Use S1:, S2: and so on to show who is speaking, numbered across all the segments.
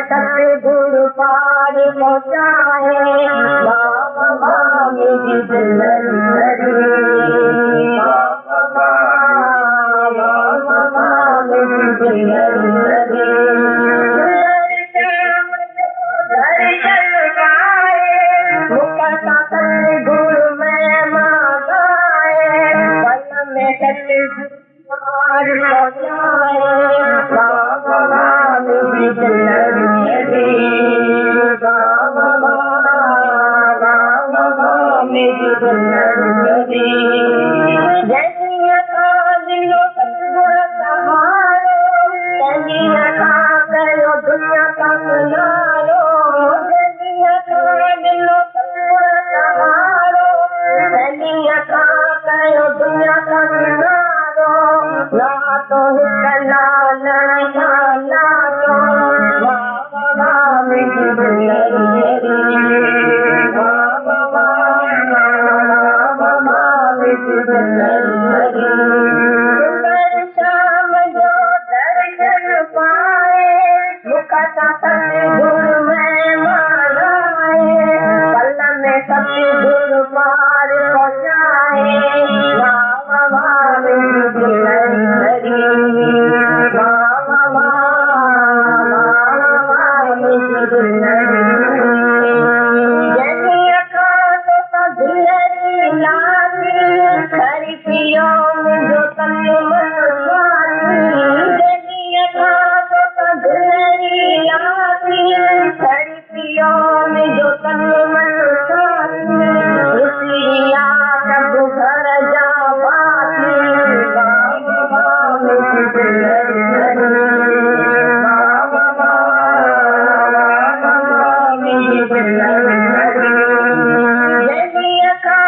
S1: सतगुरु पार पहुँचाए बाबा मेरी दुल्हन बाबा मेरी दुल्हन दर्शन पाए मुक्ता सतगुरु में मांगाए पल में सतगुरु पार पहुँचाए बाबा मेरी दुल्हन मेरी दुल्हन जनिया का दिलो सतगुरु सहारो जनिया का करो दुनिया का किनारो जनिया का दिलो सतगुरु सहारो जनिया का करो दुनिया का किनारो ना तो निकला ना तो बाबा मेरी दुल्हन शाम जो दर्शन पाए मुक्ता सतगुरु में मांगाए पल में सतगुरु पार पहुँचाए बाबा मेरी दुल्हन बाबा मेरी दुल्हन खरी पियो जो तन मन स्वामी जनिया का तो दुल्हरी लाती खरी पियो जो तन मन स्वामी इसलिया सब घर जा पाती बाबा मेरी दुल्हन बाबा मेरी दुल्हन जनिया का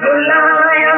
S1: बुलाया